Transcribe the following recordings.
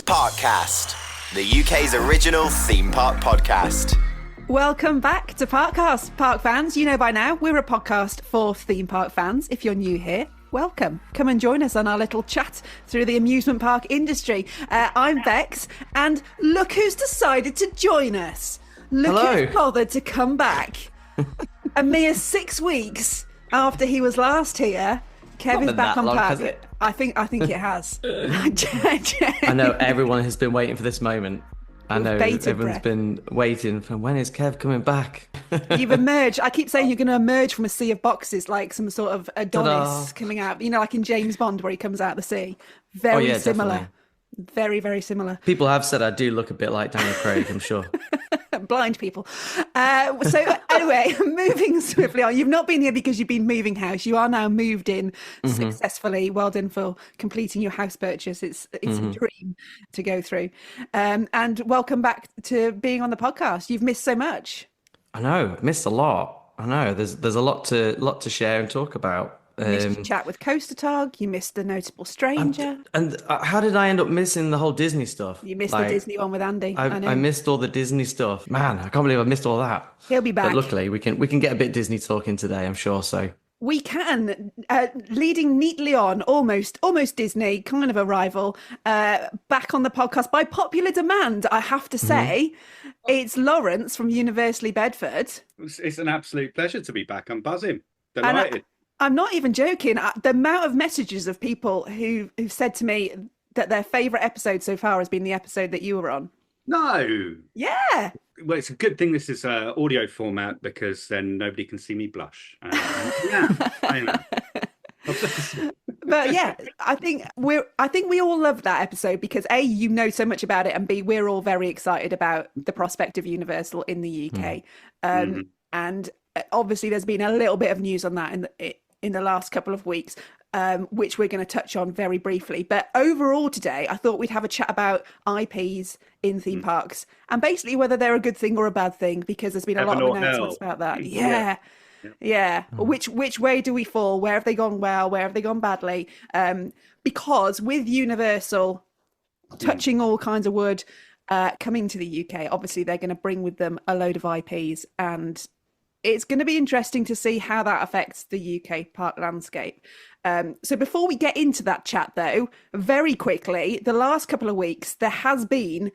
Parkcast, the UK's original theme park podcast. Welcome back to Parkcast, park fans. You know by now, we're a podcast for theme park fans. If you're new here, welcome. Come and join us on our little chat through the amusement park industry. I'm Bex, and look who's decided to join us. Look who's bothered to come back. A mere 6 weeks after he was last here, Kevin's back on park. I think it has. I know everyone has been waiting for this moment. I know everyone's been waiting for when is Kev coming back? You've emerged. I keep saying you're going to emerge from a sea of boxes like some sort of Adonis coming out. You know, like in James Bond where he comes out of the sea. Very similar. Definitely. Very, very similar. People have said I do look a bit like Daniel Craig, I'm sure. Blind people. So anyway, moving swiftly on. You've not been here because you've been moving house. You are now moved in successfully. Well done for completing your house purchase. It's a dream to go through. And welcome back to being on the podcast. You've missed so much. I know, missed a lot. I know. There's a lot to share and talk about. You missed your chat with Coaster Tog. You missed The Notable Stranger. And how did I end up missing the whole Disney stuff? You missed the Disney one with Andy. I missed all the Disney stuff. Man, I can't believe I missed all that. He'll be back. But luckily, we can get a bit Disney talking today, I'm sure. So we can. Leading neatly on, almost Disney, kind of a rival. Back on the podcast by popular demand, I have to say. It's Lawrence from Universally Bedford. It's an absolute pleasure to be back. I'm buzzing. Delighted. I'm not even joking. The amount of messages of people who've said to me that their favourite episode so far has been the episode that you were on. No. Yeah. Well, it's a good thing this is audio format because then nobody can see me blush. I know. But yeah, I think we all love that episode because A, you know so much about it, and B, we're all very excited about the prospect of Universal in the UK. And obviously there's been a little bit of news on that in the last couple of weeks, which we're going to touch on very briefly. But overall today, I thought we'd have a chat about IPs in theme parks and basically whether they're a good thing or a bad thing, because there's been a lot of announcements about that. Yeah. Which way do we fall? Where have they gone well? Where have they gone badly? Because with Universal touching all kinds of wood, coming to the UK, obviously they're going to bring with them a load of IPs, and it's going to be interesting to see how that affects the UK park landscape. So before we get into that chat, though, very quickly, the last couple of weeks, there has been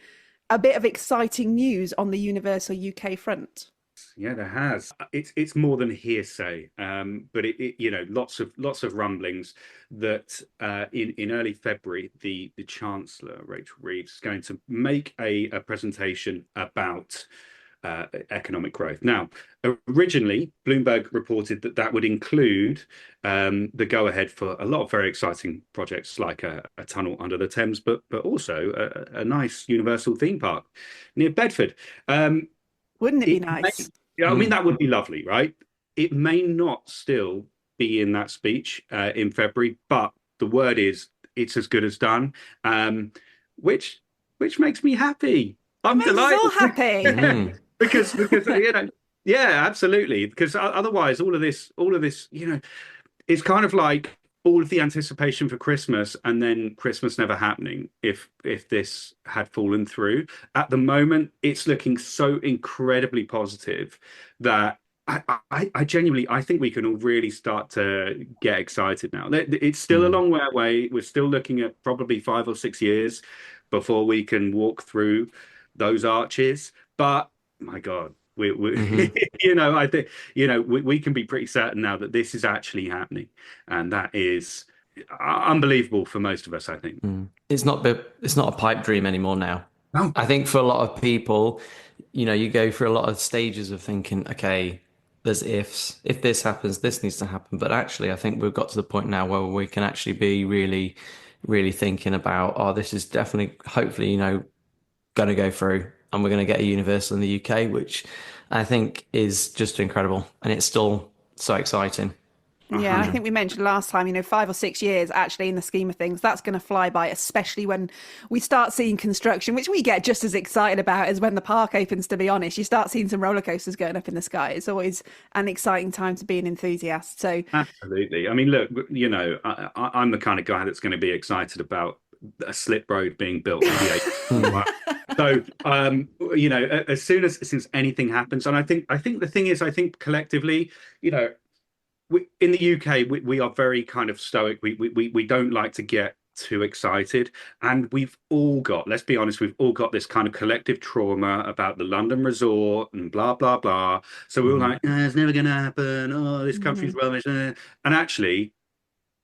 a bit of exciting news on the Universal UK front. Yeah, there has. It's more than hearsay, but it you know, lots of rumblings that in early February, the Chancellor Rachel Reeves is going to make a presentation about economic growth. Now, originally, Bloomberg reported that would include the go-ahead for a lot of very exciting projects like a tunnel under the Thames, but also a nice Universal theme park near Bedford. Wouldn't it be nice? I mean, that would be lovely, right? It may not still be in that speech in February, but the word is it's as good as done, which makes me happy. I'm delighted. So happy. because you know, yeah, absolutely. Because otherwise, all of this, you know, it's kind of like all of the anticipation for Christmas and then Christmas never happening. If this had fallen through, at the moment, it's looking so incredibly positive that I genuinely think we can all really start to get excited now. It's still a long way away. We're still looking at probably 5 or 6 years before we can walk through those arches. But my God, we you know, I think, you know, we can be pretty certain now that this is actually happening, and that is unbelievable for most of us, I think. It's not a pipe dream anymore now. No. I think for a lot of people, you know, you go through a lot of stages of thinking, okay, there's ifs. If this happens, this needs to happen. But actually, I think we've got to the point now where we can actually be really, really thinking about, oh, this is definitely, hopefully, you know, going to go through, and we're going to get a Universal in the UK, which I think is just incredible. And it's still so exciting. Yeah, I think we mentioned last time, you know, 5 or 6 years, actually, in the scheme of things, that's going to fly by, especially when we start seeing construction, which we get just as excited about as when the park opens, to be honest. You start seeing some roller coasters going up in the sky. It's always an exciting time to be an enthusiast. So absolutely. I mean, look, you know, I'm the kind of guy that's going to be excited about a slip road being built in the 80s. So as soon as anything happens, and I think the thing is, I think collectively, in the UK, we are very kind of stoic. We don't like to get too excited, and we've all got, let's be honest, we've all got this kind of collective trauma about the London resort and blah blah blah. So we were like, it's never going to happen. Oh, this country's rubbish. And actually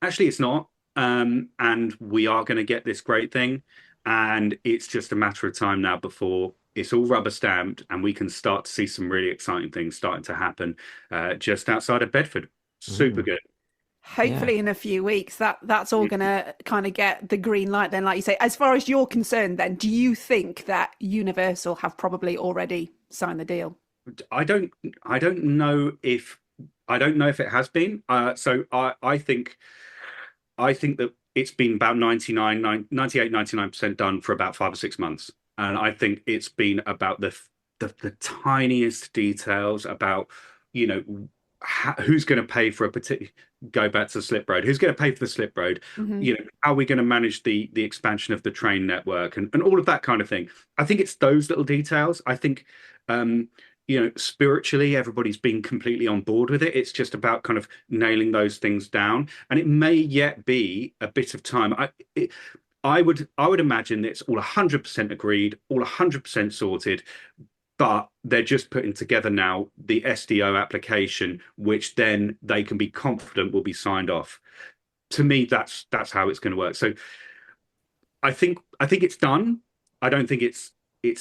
it's not. And we are going to get this great thing, and it's just a matter of time now before it's all rubber stamped and we can start to see some really exciting things starting to happen just outside of Bedford. Super good. Hopefully in a few weeks that's all going to kind of get the green light then, like you say. As far as you're concerned then, do you think that Universal have probably already signed the deal? I don't know if it has been. So I think that it's been about 99% done for about 5 or 6 months. And I think it's been about the tiniest details about, who's going to pay for a particular, go back to the slip road, who's going to pay for the slip road, how are we going to manage the expansion of the train network and all of that kind of thing. I think it's those little details. I think, spiritually, everybody's been completely on board with it. It's just about kind of nailing those things down. And it may yet be a bit of time. I would imagine that it's all 100% agreed, all 100% sorted, but they're just putting together now the SDO application, which then they can be confident will be signed off. To me, that's how it's going to work. So I think it's done. I don't think it's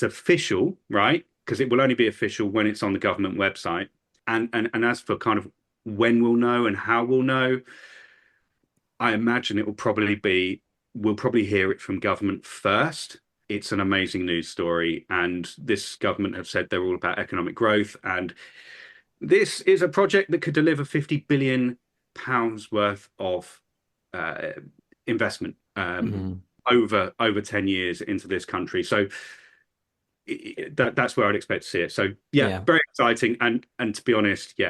official, right? Because it will only be official when it's on the government website. And as for kind of when we'll know and how we'll know, I imagine we'll probably hear it from government first. It's an amazing news story, and this government have said they're all about economic growth, and this is a project that could deliver £50 billion worth of investment over 10 years into this country. So that's where I'd expect to see it. So very exciting, and to be honest,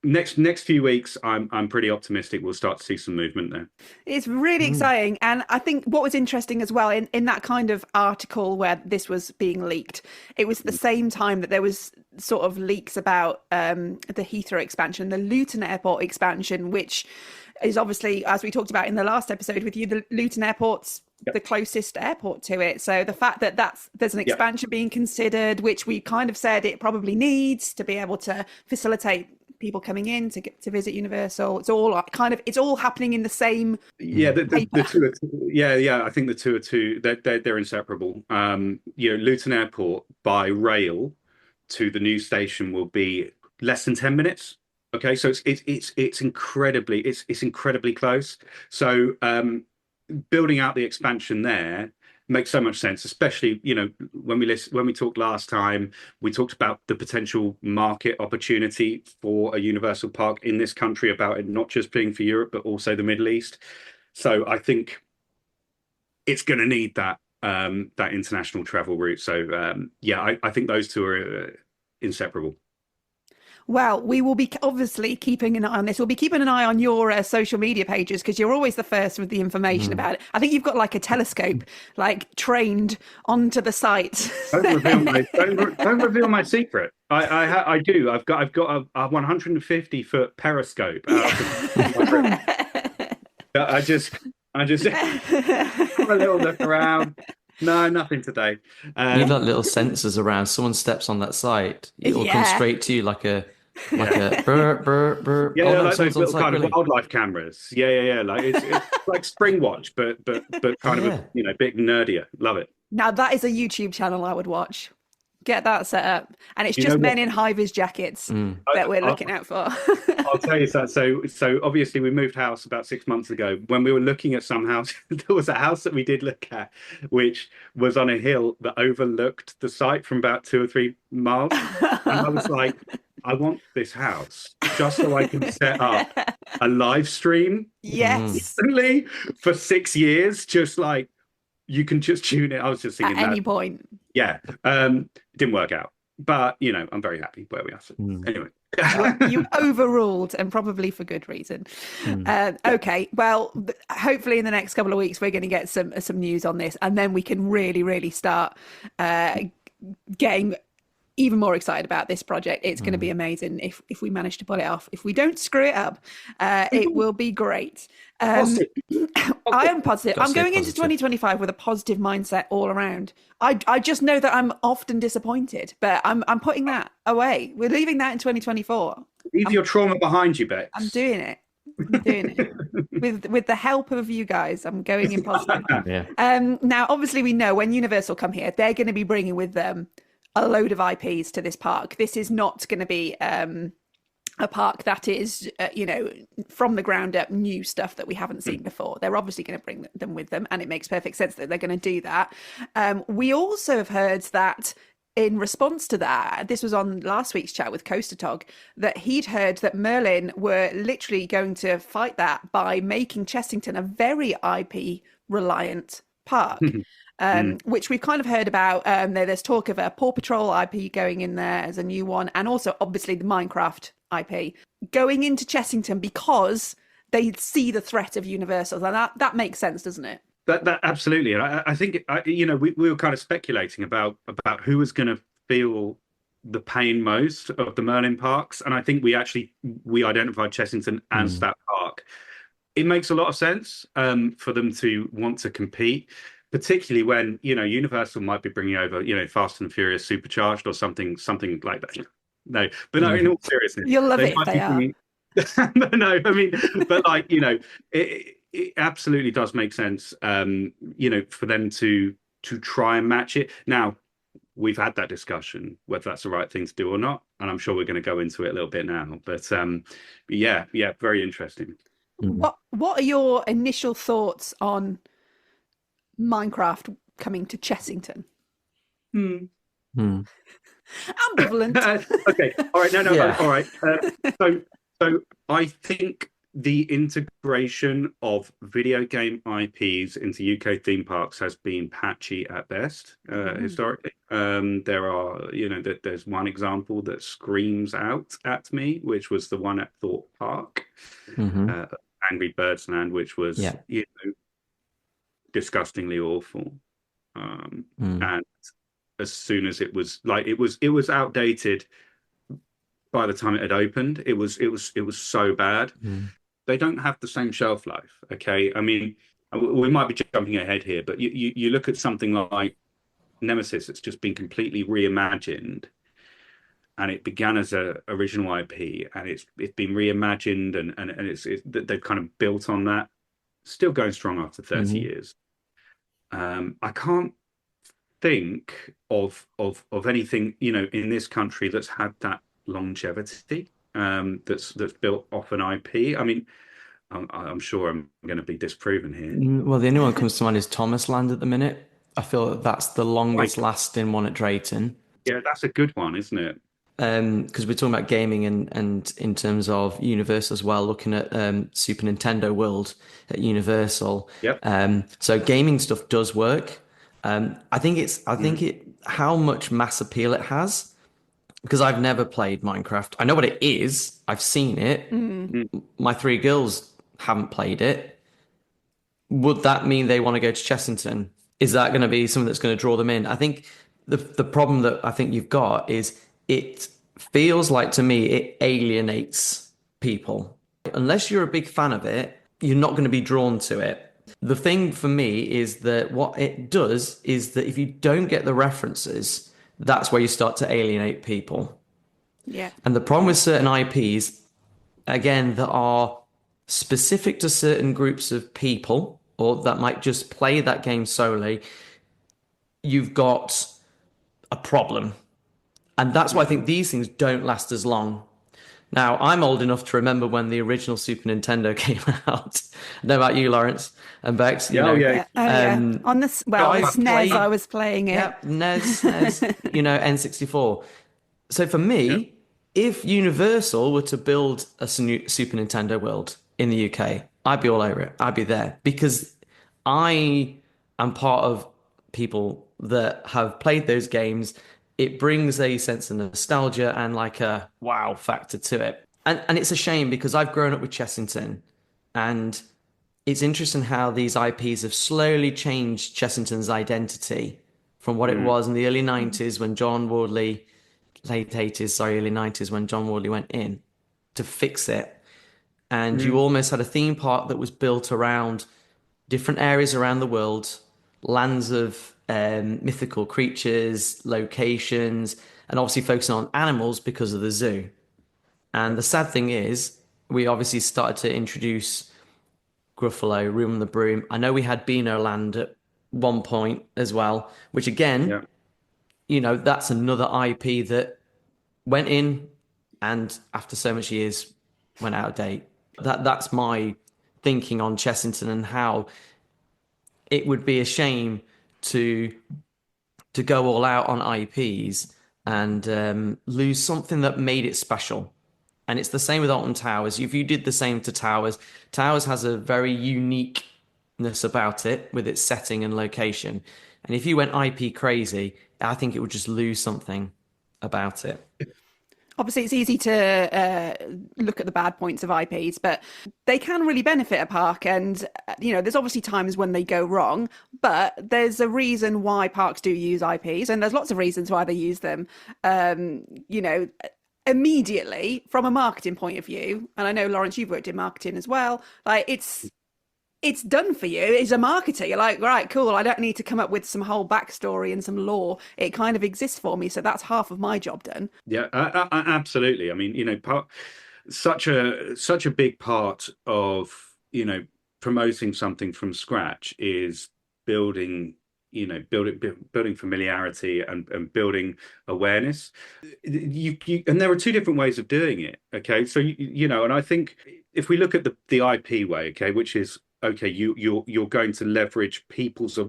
next few weeks, I'm pretty optimistic we'll start to see some movement there. It's really exciting. And I think what was interesting as well in that kind of article where this was being leaked, it was the same time that there was sort of leaks about the Heathrow expansion, the Luton Airport expansion, which is obviously, as we talked about in the last episode with you, the Luton Airport's the closest airport to it. So the fact that there's an expansion being considered, which we kind of said it probably needs to be able to facilitate people coming in to get to visit Universal. It's all happening in the same the two are I think the two are two, they're inseparable. Luton Airport by rail to the new station will be less than 10 minutes. Okay, so it's incredibly close. So building out the expansion there makes so much sense, especially when we talked last time, we talked about the potential market opportunity for a Universal Park in this country, about it not just being for Europe but also the Middle East. So I think it's going to need that international travel route. So I think those two are inseparable. Well, we will be obviously keeping an eye on this. We'll be keeping an eye on your social media pages, because you're always the first with the information about it. I think you've got like a telescope, like trained onto the site. Don't reveal my secret. I do. I've got a 150-foot periscope. I just have a little look around. No, nothing today. You've got little sensors around. Someone steps on that site, it will come straight to you like a burr, burr, burr. Like those little kind of wildlife cameras. Like it's like Springwatch, but kind of a bit nerdier. Love it. Now that is a YouTube channel I would watch. Get that set up, and it's just men in high-vis jackets that we're looking out for. I'll tell you that. So obviously we moved house about 6 months ago. When we were looking at some house, there was a house that we did look at, which was on a hill that overlooked the site from about 2 or 3 miles. And I was like, I want this house just so I can set up a live stream instantly for 6 years, just like you can just tune it. I was just thinking at any point. Yeah. It didn't work out. But, I'm very happy where we are. So, anyway. You overruled, and probably for good reason. Okay, well, hopefully in the next couple of weeks we're going to get some news on this, and then we can really start getting even more excited about this project. It's going to be amazing if we manage to pull it off. If we don't screw it up, it will be great. I am positive. I'm going into 2025 with a positive mindset all around. I just know that I'm often disappointed, but I'm putting that away. We're leaving that in 2024. Leave your trauma behind you, Bex. I'm doing it. With the help of you guys. I'm going in positive. Now, obviously, we know when Universal come here, they're going to be bringing with them a load of IPs to this park. This is not going to be a park that is, from the ground up, new stuff that we haven't seen before. They're obviously going to bring them with them, and it makes perfect sense that they're going to do that. We also have heard that in response to that, this was on last week's chat with Coaster Tog, that he'd heard that Merlin were literally going to fight that by making Chessington a very IP reliant park. Which we've kind of heard about. There's talk of a Paw Patrol IP going in there as a new one, and also obviously the Minecraft IP going into Chessington because they see the threat of Universal, and that makes sense, doesn't it? That absolutely, and I think we were kind of speculating about who was going to feel the pain most of the Merlin parks, and I think we identified Chessington as that park. It makes a lot of sense for them to want to compete. Particularly when Universal might be bringing over Fast and Furious Supercharged or something like that. No, but no, in all seriousness, you'll love it if they are. No, I mean, but it absolutely does make sense. For them to try and match it. Now, we've had that discussion whether that's the right thing to do or not, and I'm sure we're going to go into it a little bit now. But yeah, very interesting. What are your initial thoughts on Minecraft coming to Chessington? Ambivalent. Okay, all right, no, all right. So I think the integration of video game IPs into UK theme parks has been patchy at best historically. There are, there's one example that screams out at me, which was the one at Thorpe Park, Angry Birds Land, which was disgustingly awful. And as soon as it was outdated by the time it had opened. It was so bad. They don't have the same shelf life. Okay, I mean, we might be jumping ahead here, but you look at something like Nemesis. It's just been completely reimagined, and it began as a original IP, and it's been reimagined, and they've kind of built on that. Still going strong after 30 years. I can't think of anything in this country that's had that longevity, that's built off an IP. I mean, I'm sure I'm going to be disproven here. Well, the only one that comes to mind is Thomas Land at the minute. I feel that's the longest lasting one at Drayton. Yeah, that's a good one, isn't it? Because we're talking about gaming and in terms of Universal as well, looking at Super Nintendo World at Universal. Yep. So gaming stuff does work. I think how much mass appeal it has, because I've never played Minecraft. I know what it is. I've seen it. My 3 girls haven't played it. Would that mean they want to go to Chessington? Is that going to be something that's going to draw them in? I think the problem that I think you've got is it feels like, to me, it alienates people. Unless you're a big fan of it, you're not going to be drawn to it. The thing for me is that what it does is that if you don't get the references, that's where you start to alienate people. Yeah. And the problem with certain IPs, again, that are specific to certain groups of people, or that might just play that game solely, you've got a problem. And that's why I think these things don't last as long. Now, I'm old enough to remember when the original Super Nintendo came out. I know about you, Lawrence and Bex. Yeah. On the SNES, I was playing it. Yep, NES, N64. So for me, if Universal were to build a Super Nintendo World in the UK, I'd be all over it. I'd be there, because I am part of people that have played those games it brings a sense of nostalgia and like a wow factor to it. And it's a shame because I've grown up with Chessington, and it's interesting how these IPs have slowly changed Chessington's identity from what it Mm. was in the early 90s when John Wardley, late 80s, sorry, early 90s when John Wardley went in to fix it. And you Mm. almost had a theme park that was built around different areas around the world, lands of mythical creatures, locations, and obviously focusing on animals because of the zoo. And the sad thing is, we obviously started to introduce Gruffalo, Room on the Broom. I know we had Beano Land at one point as well, which again, Yeah. that's another IP that went in and after so much years went out of date. That's my thinking on Chessington and how it would be a shame to go all out on IPs and lose something that made it special. And it's the same with Alton Towers. If you did the same to Towers, Towers has a very uniqueness about it with its setting and location. And if you went IP crazy, I think it would just lose something about it. Obviously, it's easy to look at the bad points of IPs, but they can really benefit a park. And, there's obviously times when they go wrong, but there's a reason why parks do use IPs, and there's lots of reasons why they use them. Immediately from a marketing point of view, and I know, Lawrence, you've worked in marketing as well, like it's done for you. It's a marketer. You're like, right, cool. I don't need to come up with some whole backstory and some lore. It kind of exists for me. So that's half of my job done. Yeah, absolutely. I mean, such a big part of, promoting something from scratch is building, building familiarity and building awareness. And there are two different ways of doing it. Okay, so and I think if we look at the IP way, okay, which is okay, you're going to leverage people's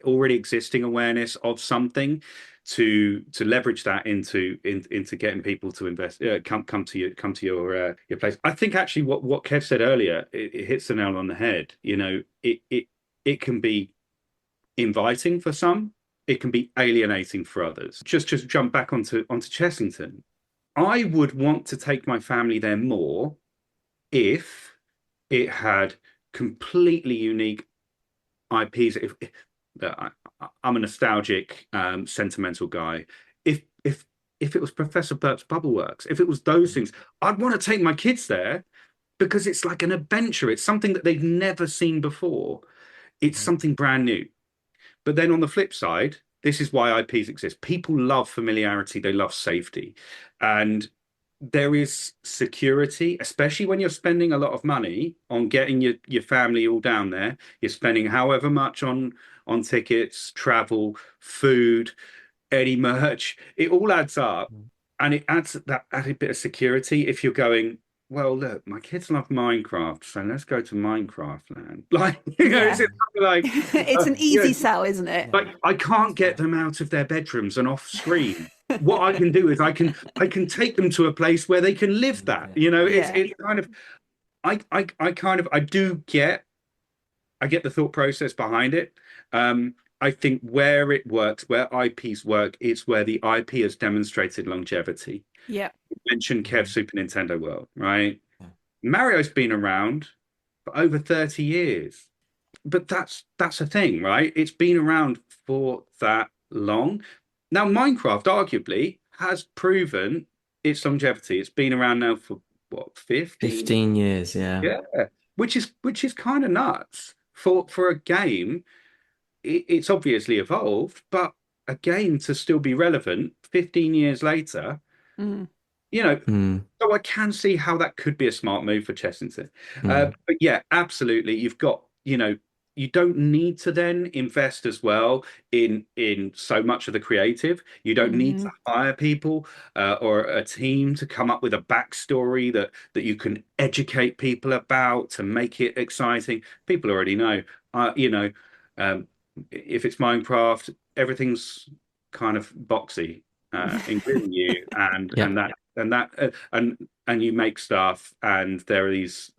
already existing awareness of something to leverage that into getting people to invest, come to your place. I think actually what Kev said earlier, it hits the nail on the head. It can be inviting for some, it can be alienating for others. Just jump back onto Chessington. I would want to take my family there more if it had completely unique IPs. I'm a nostalgic, sentimental guy. If it was Professor Burke's Bubbleworks, if it was those things, I'd want to take my kids there because it's like an adventure. It's something that they've never seen before. It's something brand new. But then on the flip side, this is why IPs exist. People love familiarity. They love safety. And there is security, especially when you're spending a lot of money on getting your family all down there. You're spending however much on tickets, travel, food, any merch. It all adds up, and it adds that added bit of security. If you're going, well, look, my kids love Minecraft, so let's go to Minecraft Land. Like, Yeah. it's like It's an easy sell, isn't it? like I can't get them out of their bedrooms and off screen. What I can do is I can take them to a place where they can live that. It's kind of I get the thought process behind it. I think where it works, where IPs work, it's where the IP has demonstrated longevity. Yeah. You mentioned Kev Super Nintendo World, right? Mario's been around for over 30 years. But that's a thing, right? It's been around for that long. Now, Minecraft arguably has proven its longevity. It's been around now for what, 15 years, yeah. Yeah, which is kind of nuts for a game. It's obviously evolved, but a game to still be relevant 15 years later, so I can see how that could be a smart move for Chessington. But yeah, absolutely. You've got, you don't need to then invest as well in so much of the creative. You don't need to hire people or a team to come up with a backstory that you can educate people about to make it exciting. People already know. If it's Minecraft, everything's kind of boxy, including you, and and you make stuff, and there are these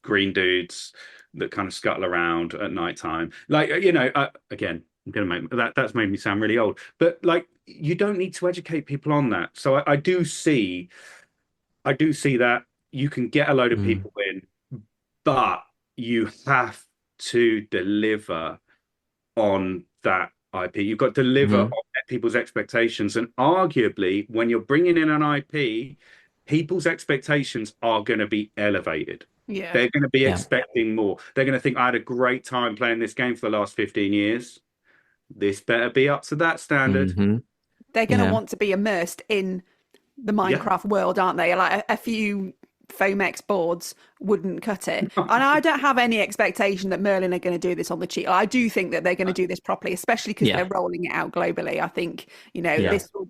green dudes that kind of scuttle around at night time. Like, again, I'm gonna make that's made me sound really old, but like you don't need to educate people on that. So I do see that you can get a load of people in, but you have to deliver on that IP. You've got to deliver on people's expectations. And arguably, when you're bringing in an IP, people's expectations are going to be elevated. Yeah. They're going to be expecting more. They're going to think, I had a great time playing this game for the last 15 years. This better be up to that standard. They're going to want to be immersed in the Minecraft world, aren't they? Like a few Fomex boards wouldn't cut it. And I don't have any expectation that Merlin are going to do this on the cheap. I do think that they're going to do this properly, especially because they're rolling it out globally. I think, this will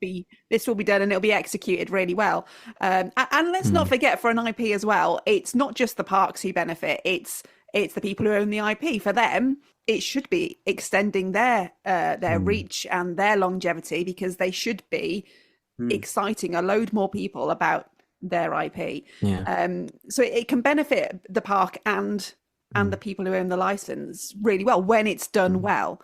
be done and it'll be executed really well. And let's not forget, for an IP as well, it's not just the parks who benefit. It's the people who own the IP. For them, it should be extending their reach and their longevity, because they should be exciting a load more people about their IP. So it can benefit the park and the people who own the license really well when it's done well.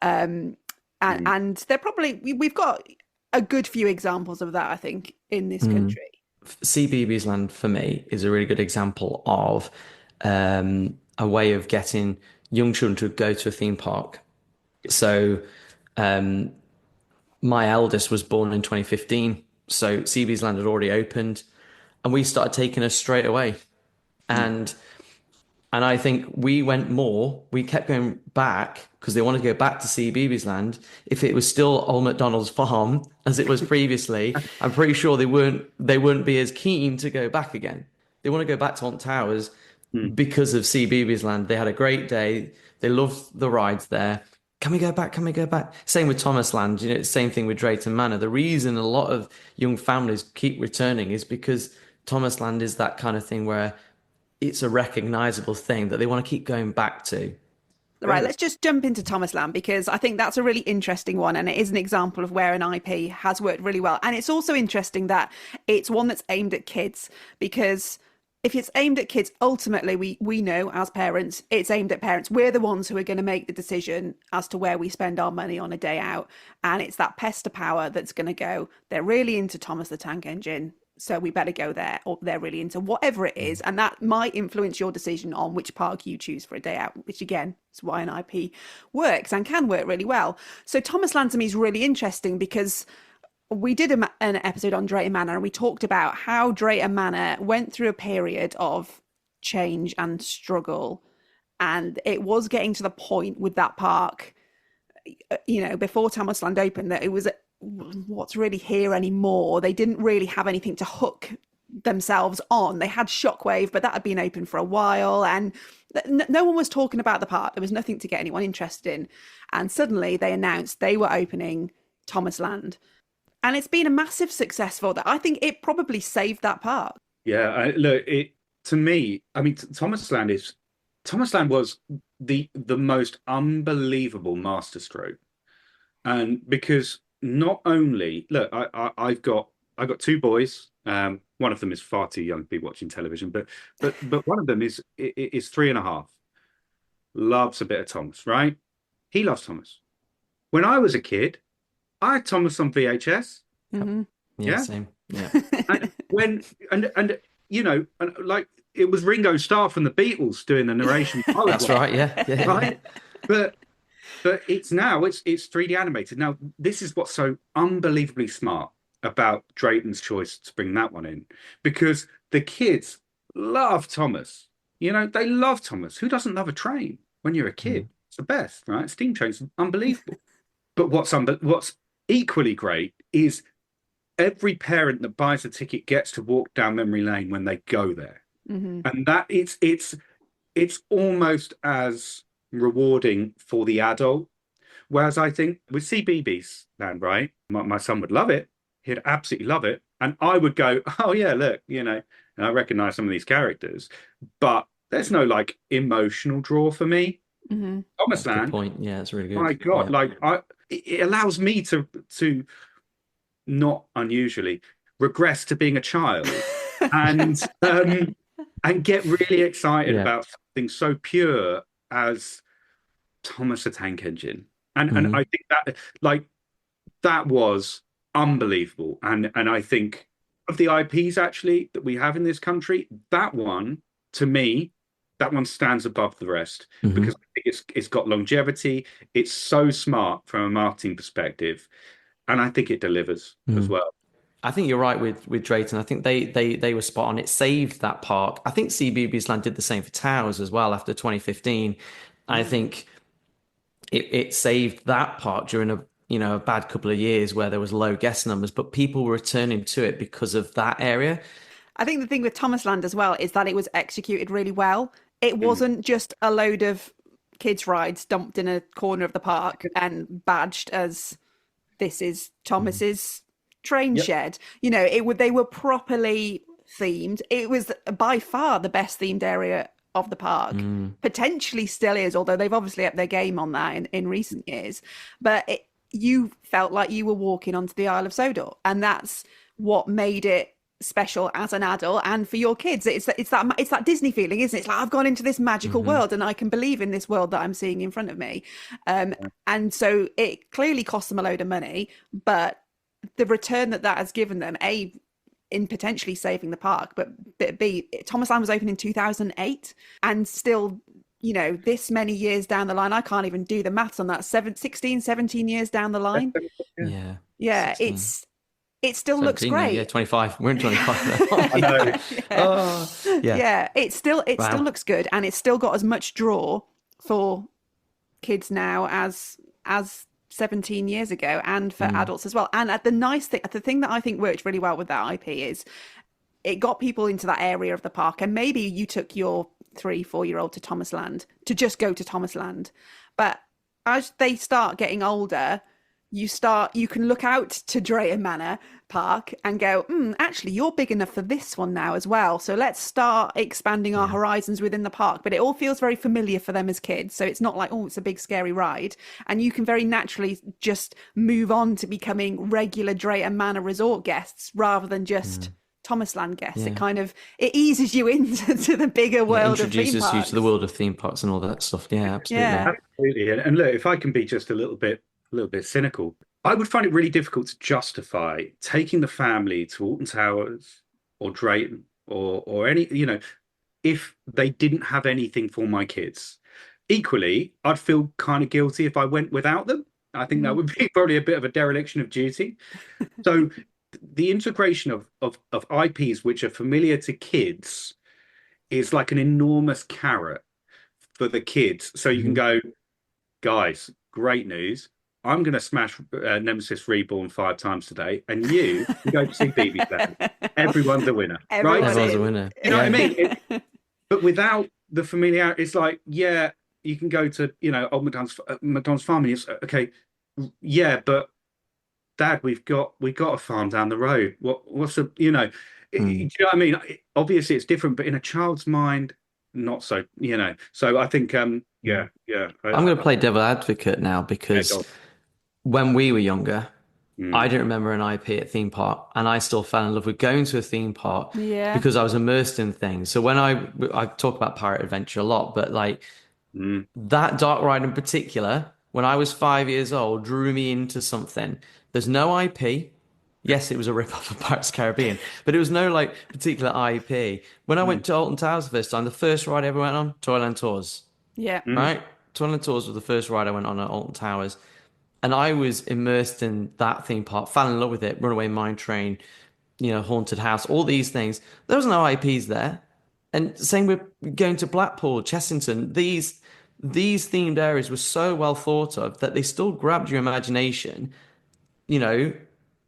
And they're probably, we've got a good few examples of that, I think, in this country. CBeebies Land for me is a really good example of a way of getting young children to go to a theme park. So my eldest was born in 2015, so CBeebies Land had already opened, and we started taking her straight away. And I think we kept going back because they wanted to go back to CBeebies Land. If it was still Old MacDonald's farm as it was previously, I'm pretty sure they wouldn't be as keen to go back again. They want to go back to Haunt Towers because of CBeebies Land. They had a great day. They loved the rides there. Can we go back? Can we go back? Same with Thomas Land. Same thing with Drayton Manor. The reason a lot of young families keep returning is because Thomas Land is that kind of thing where it's a recognizable thing that they want to keep going back to. Right, let's just jump into Thomas Land, because I think that's a really interesting one, and it is an example of where an IP has worked really well. And it's also interesting that it's one that's aimed at kids, because if it's aimed at kids, ultimately we know as parents, it's aimed at parents. We're the ones who are going to make the decision as to where we spend our money on a day out. And it's that pester power that's going to go, they're really into Thomas the Tank Engine, so we better go there, or they're really into whatever it is. And that might influence your decision on which park you choose for a day out, which again is why an IP works and can work really well. So Thomas Land to me is really interesting, because we did an episode on Drayton Manor, and we talked about how Drayton Manor went through a period of change and struggle. And it was getting to the point with that park, before Thomas Land opened, that it was what's really here anymore. They didn't really have anything to hook themselves on. They had Shockwave, but that had been open for a while, and no one was talking about the park. There was nothing to get anyone interested in. And suddenly they announced they were opening Thomas Land. And it's been a massive success for that. I think it probably saved that park. Yeah, to me, I mean, Thomas Land was the most unbelievable masterstroke. And because not only, look, I've got two boys. One of them is far too young to be watching television, but one of them is 3.5. Loves a bit of Thomas, right? He loves Thomas. When I was a kid, I had Thomas on VHS. Yeah, same. Yeah. and like it was Ringo Starr from the Beatles doing the narration. That's right. Yeah. Right. But it's 3D animated. Now, this is what's so unbelievably smart about Drayton's choice to bring that one in, because the kids love Thomas. They love Thomas. Who doesn't love a train when you're a kid? It's the best, right? Steam trains, unbelievable. But what's equally great is every parent that buys a ticket gets to walk down memory lane when they go there. And that it's almost as rewarding for the adult. Whereas I think with CBeebies Land, right, my son would love it. He'd absolutely love it. And I would go, oh yeah, look, and I recognize some of these characters, but there's no like emotional draw for me. Thomas Land. Good point. Yeah, it's really good. My God, it allows me to not unusually regress to being a child and get really excited about something so pure as Thomas the Tank Engine. And I think that that was unbelievable. And I think of the IPs actually that we have in this country, that one, to me, that one stands above the rest because I think it's got longevity. It's so smart from a marketing perspective, and I think it delivers as well. I think you're right with Drayton. I think they were spot on. It saved that park. I think CBeebies Land did the same for Towers as well after 2015. I think it saved that park during a bad couple of years where there was low guest numbers, but people were returning to it because of that area. I think the thing with Thomas Land as well is that it was executed really well. It wasn't just a load of kids' rides dumped in a corner of the park and badged as this is Thomas's train shed. They were properly themed. It was by far the best themed area of the park, potentially still is, although they've obviously upped their game on that in recent years. But you felt like you were walking onto the Isle of Sodor, and that's what made it special as an adult and for your kids. It's that Disney feeling, isn't it? It's like I've gone into this magical world and I can believe in this world that I'm seeing in front of me. And so it clearly cost them a load of money, but the return that has given them, A, in potentially saving the park, but B, Thomas Land was opened in 2008 and still, this many years down the line, I can't even do the maths on that, 16, 17 years down the line. Yeah, 16. It still looks great. Yeah, 25. We're in 25 now. I know. Yeah, it still looks good, and it's still got as much draw for kids now as 17 years ago, and for adults as well. And the thing that I think worked really well with that IP is it got people into that area of the park. And maybe you took your 3-4-year-old to Thomas Land to just go to Thomas Land, but as they start getting older, you can look out to Drayton Manor Park and go, actually, you're big enough for this one now as well. So let's start expanding our horizons within the park. But it all feels very familiar for them as kids. So it's not like, it's a big scary ride. And you can very naturally just move on to becoming regular Drayton Manor resort guests rather than just Thomas Land guests. It eases you into the bigger world of theme parks. Introduces you to the world of theme parks and all that stuff. Yeah, absolutely. Yeah. Absolutely. And look, if I can be just a little bit cynical, I would find it really difficult to justify taking the family to Alton Towers or Drayton or any, if they didn't have anything for my kids. Equally, I'd feel kind of guilty if I went without them. I think that would be probably a bit of a dereliction of duty. So the integration of IPs which are familiar to kids is like an enormous carrot for the kids. So you can go, guys, great news. I'm going to smash Nemesis Reborn 5 times today, and you can go to see BB Plan. Everyone's a winner, right? Everyone's a winner. You know what I mean? But without the familiarity, it's like, you can go to, Old McDonald's Farm, and it's okay. Yeah, but Dad, we've got a farm down the road. What's do you know what I mean? Obviously, it's different, but in a child's mind, not so. So I think, I'm going to play devil advocate now because when we were younger, I don't remember an IP at theme park, and I still fell in love with going to a theme park because I was immersed in things. So when I talk about Pirate Adventure a lot, but like that dark ride in particular, when I was 5 years old, drew me into something. There's no IP. Yes, it was a rip-off of Pirates of the Caribbean, but it was no like particular IP. When I went to Alton Towers the first time, the first ride I ever went on, Toyland Tours. Yeah. Right? Toyland Tours was the first ride I went on at Alton Towers. And I was immersed in that theme park, fell in love with it, Runaway Mine Train, Haunted House, all these things. There was no IPs there. And same with going to Blackpool, Chessington. These themed areas were so well thought of that they still grabbed your imagination.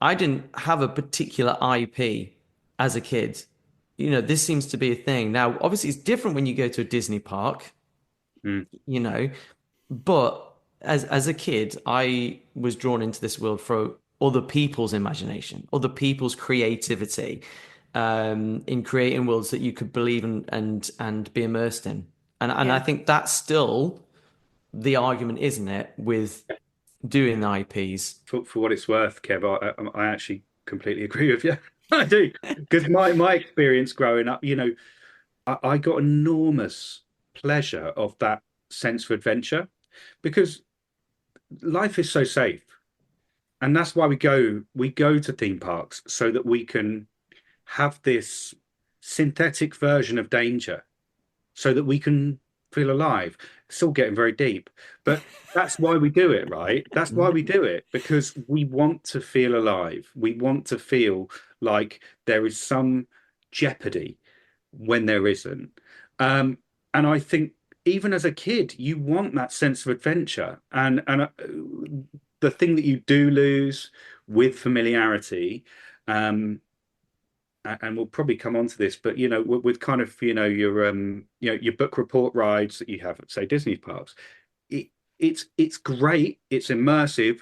I didn't have a particular IP as a kid. This seems to be a thing. Now, obviously, it's different when you go to a Disney park, but as a kid, I was drawn into this world for other people's imagination, other people's creativity, in creating worlds that you could believe and be immersed in. And I think that's still the argument, isn't it, with doing the IPs? For what it's worth, Kev, I actually completely agree with you. I do, because my experience growing up, I got enormous pleasure of that sense of adventure, because life is so safe. And that's why we go to theme parks so that we can have this synthetic version of danger so that we can feel alive. It's all getting very deep, but that's why we do it, right? That's why we do it, because we want to feel alive. We want to feel like there is some jeopardy when there isn't. And I think even as a kid, you want that sense of adventure. And the thing that you do lose with familiarity, um, and we'll probably come on to this, but with kind of your book report rides that you have at, say, Disney parks, it's great, it's immersive,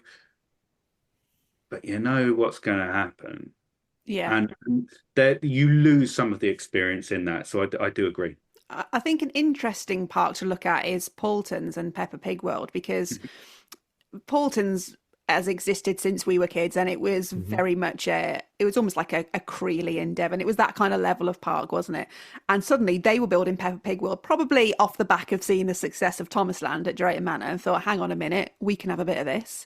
but you know what's going to happen, Yeah. and that you lose some of the experience in that. So I do agree. I think an interesting park to look at is Paulton's and Peppa Pig World, because Paulton's has existed since we were kids, and it was very much it was almost like a Creeley in Devon. It was that kind of level of park, wasn't it? And suddenly they were building Peppa Pig World, probably off the back of seeing the success of Thomasland at Drayton Manor, and thought, hang on a minute, we can have a bit of this.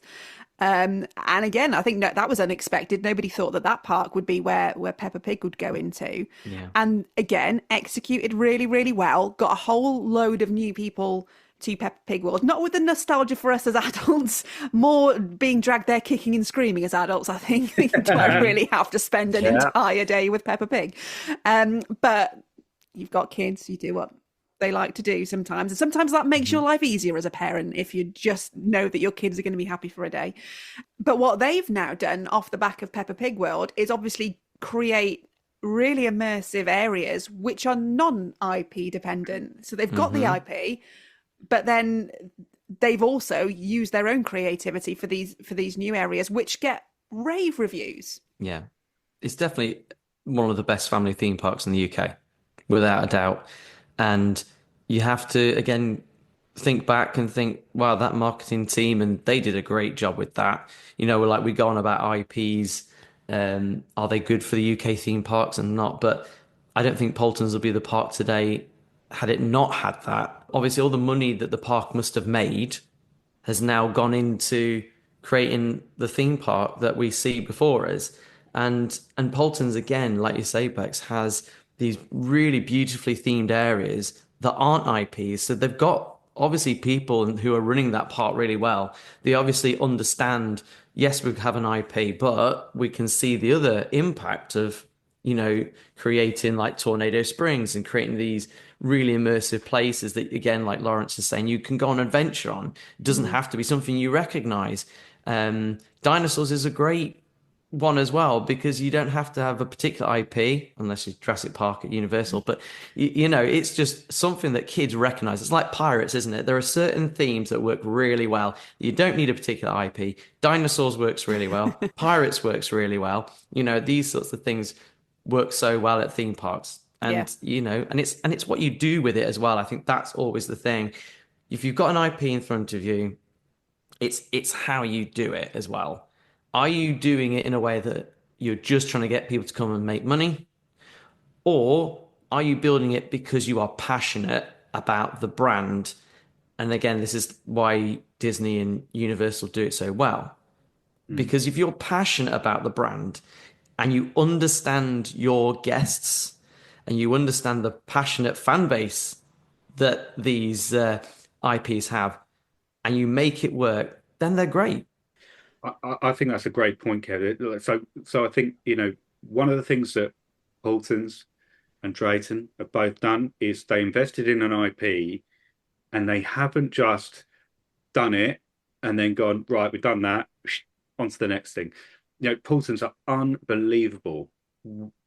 And again, I think that was unexpected. Nobody thought that park would be where Peppa Pig would go into. Yeah. And again, executed really, really well. Got a whole load of new people to Peppa Pig World, not with the nostalgia for us as adults, more being dragged there kicking and screaming as adults, I think. Do I really have to spend an entire day with Peppa Pig? But you've got kids, you do what they like to do sometimes. And sometimes that makes your life easier as a parent if you just know that your kids are going to be happy for a day. But what they've now done off the back of Peppa Pig World is obviously create really immersive areas which are non-IP dependent. So they've got the IP, but then they've also used their own creativity for these new areas, which get rave reviews. Yeah. It's definitely one of the best family theme parks in the UK, without a doubt. And you have to, again, think back and think, wow, that marketing team, and they did a great job with that. We go on about IPs. Are they good for the UK theme parks and not? But I don't think Polton's will be the park today had it not had that. Obviously, all the money that the park must have made has now gone into creating the theme park that we see before us. And Polton's, again, like you say, Bex, has these really beautifully themed areas that aren't IPs. So they've got obviously people who are running that park really well. They obviously understand, yes, we have an IP, but we can see the other impact of, creating like Tornado Springs and creating these really immersive places that, again, like Lawrence is saying, you can go on an adventure on. It doesn't have to be something you recognize. Dinosaurs is a great one as well, because you don't have to have a particular IP unless you're Jurassic Park at Universal, but it's just something that kids recognize. It's like pirates, isn't it? There are certain themes that work really well. You don't need a particular IP. Dinosaurs works really well. Pirates works really well. These sorts of things work so well at theme parks. And and it's what you do with it as well. I think that's always the thing. If you've got an IP in front of you, it's how you do it as well. Are you doing it in a way that you're just trying to get people to come and make money? Or are you building it because you are passionate about the brand? And again, this is why Disney and Universal do it so well. Because if you're passionate about the brand and you understand your guests and you understand the passionate fan base that these IPs have, and you make it work, then they're great. I think that's a great point, Kevin. So I think one of the things that Bolton's and Drayton have both done is they invested in an IP, and they haven't just done it and then gone, right, we've done that, on to the next thing. Paulson's are unbelievable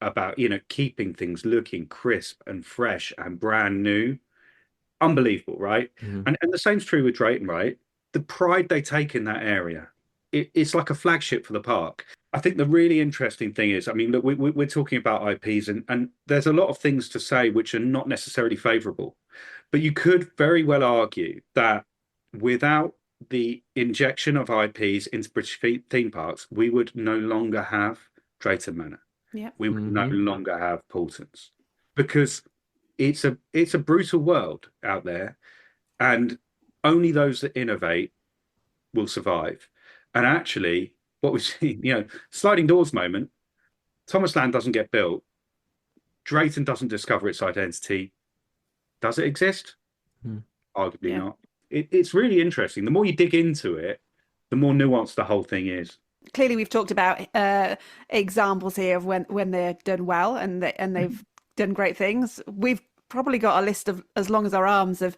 about keeping things looking crisp and fresh and brand new. Unbelievable, right? And the same's true with Drayton, right? The pride they take in that area, it's like a flagship for the park. I think the really interesting thing is, I mean, look, we're talking about IPs, and there's a lot of things to say which are not necessarily favourable, but you could very well argue that without the injection of IPs into British theme parks, we would no longer have Drayton Manor. Yeah. We would no longer have Paultons, because it's a brutal world out there, and only those that innovate will survive. And actually, what we've seen, sliding doors moment. Thomas Land doesn't get built. Drayton doesn't discover its identity. Does it exist? Arguably not. It's really interesting. The more you dig into it, the more nuanced the whole thing is. Clearly, we've talked about examples here of when they're done well and they've done great things. We've probably got a list of as long as our arms of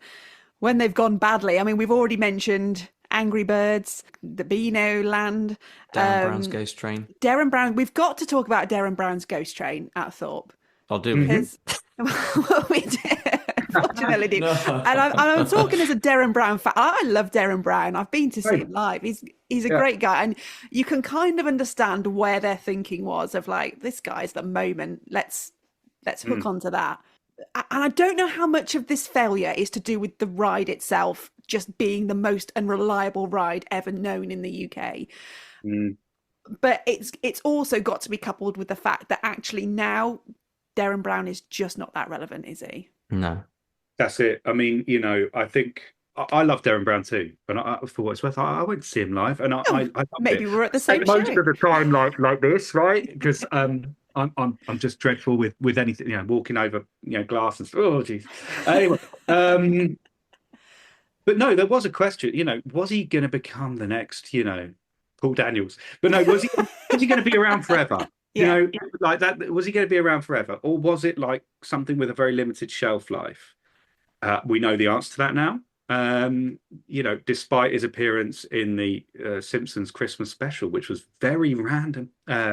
when they've gone badly. I mean, we've already mentioned Angry Birds, the Beano Land, Darren Brown's Ghost Train. Darren Brown. We've got to talk about Darren Brown's Ghost Train at Thorpe. I'll do it. Because we did. Unfortunately, do. No. And I'm talking as a Darren Brown fan. I love Darren Brown. I've been to see him live. He's a great guy, and you can kind of understand where their thinking was of like, this guy's the moment. Let's hook onto that. And I don't know how much of this failure is to do with the ride itself just being the most unreliable ride ever known in the UK. But it's also got to be coupled with the fact that actually now Darren Brown is just not that relevant, is he? No. That's it. I mean, I think I love Darren Brown too, and for what it's worth, I went to see him live, and I maybe we're at the same show. Most of the time, like this, right? Because I'm just dreadful with anything, walking over glass and stuff. Oh, geez. Anyway, but no, there was a question. Was he going to become the next, Paul Daniels? But no, was he going to be around forever? Like that, was he going to be around forever, or was it like something with a very limited shelf life? We know the answer to that now. Despite his appearance in the Simpsons Christmas special, which was very random,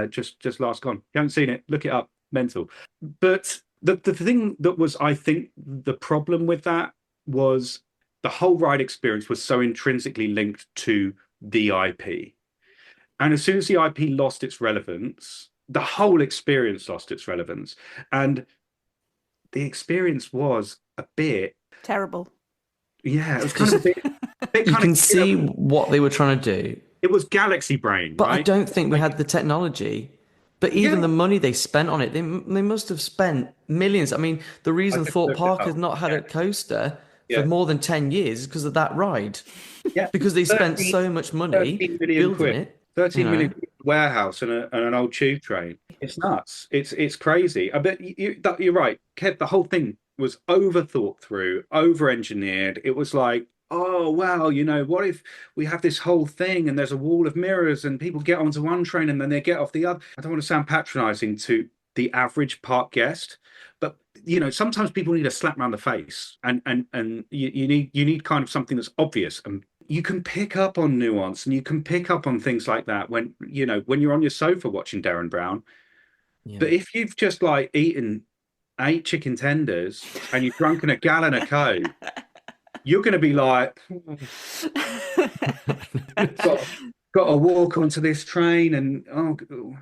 just last gone. If you haven't seen it, look it up. Mental. But the thing that was, I think, the problem with that was the whole ride experience was so intrinsically linked to the IP, and as soon as the IP lost its relevance, the whole experience lost its relevance, and the experience was a bit terrible. Yeah, it was kind of a bit you can see what they were trying to do. It was galaxy brain, but right? I don't think we had the technology. But even the money they spent on it, they must have spent millions. I mean, the reason Thorpe Park has not had a coaster for more than 10 years is because of that ride. Yeah, because they spent so much money building it. 13 million warehouse and an old tube train. It's nuts. It's crazy. I bet you're right, Kev. The whole thing was over thought through, over engineered. It was like, oh wow, what if we have this whole thing and there's a wall of mirrors and people get onto one train and then they get off the other. I don't want to sound patronizing to the average park guest, but sometimes people need a slap around the face, and you need kind of something that's obvious, and you can pick up on nuance and you can pick up on things like that when you're on your sofa watching Darren Brown. But if you've just like eaten 8 chicken tenders and you've drunken a gallon of Coke, you're going to be like, got to walk onto this train and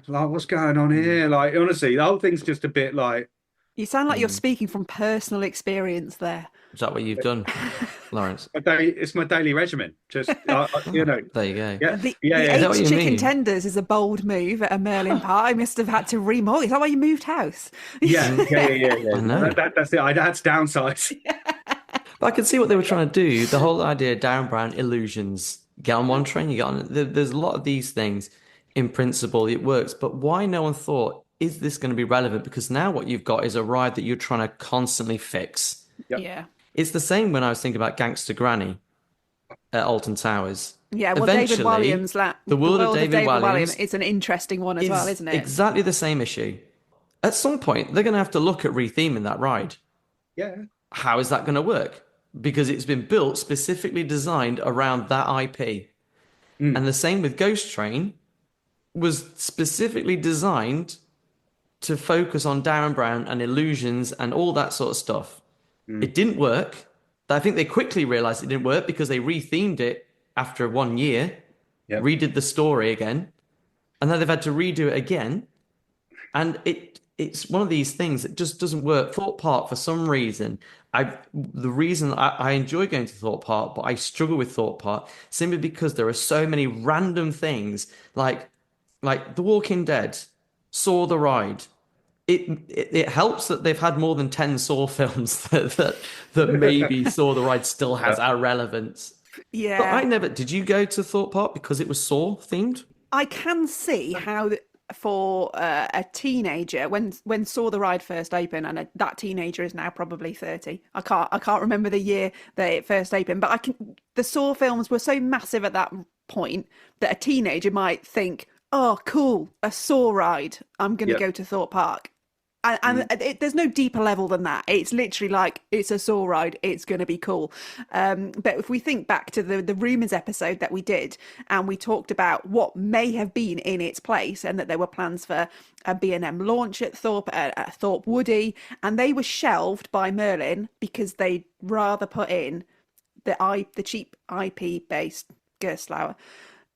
like, what's going on here? Like, honestly, the whole thing's just a bit like. You sound like you're speaking from personal experience there. Is that what you've done, Lawrence? It's my daily regimen. Just There you go. The 8 chicken tenders is a bold move at a Merlin Park. I must have had to remortgage. Is that why you moved house? Yeah. I know. That's it. I had to downsize. But I can see what they were trying to do. The whole idea of Darren Brown illusions. Get on one train, you get on. There's a lot of these things. In principle, it works. But why no one thought, is this going to be relevant? Because now what you've got is a ride that you're trying to constantly fix. Yep. Yeah. It's the same when I was thinking about Gangster Granny at Alton Towers. Yeah, well, David Walliams, the world of David Walliams is an interesting one as well, isn't it? Exactly the same issue. At some point, they're going to have to look at retheming that ride. Yeah. How is that going to work? Because it's been built specifically designed around that IP. And the same with Ghost Train was specifically designed to focus on Darren Brown and illusions and all that sort of stuff. It didn't work. I think they quickly realized it didn't work because they rethemed it after 1 year, redid the story again, and then they've had to redo it again. And it's one of these things that just doesn't work. Thorpe Park, for some reason, the reason I enjoy going to Thorpe Park, but I struggle with Thorpe Park simply because there are so many random things like The Walking Dead, Saw the Ride. It helps that they've had more than 10 Saw films that maybe Saw the Ride still has our relevance. Yeah. But did you go to Thorpe Park because it was Saw themed? I can see how for a teenager when Saw the Ride first opened, and that teenager is now probably 30. I can't remember the year that it first opened, but the Saw films were so massive at that point that a teenager might think, oh cool, a Saw ride, I'm gonna Yeah. go to Thorpe Park. There's no deeper level than that. It's literally like, it's a Saw ride, it's going to be cool. But if we think back to the rumours episode that we did, and we talked about what may have been in its place, and that there were plans for a B&M launch at Thorpe Woody, and they were shelved by Merlin because they'd rather put in the cheap IP based Gerstlauer.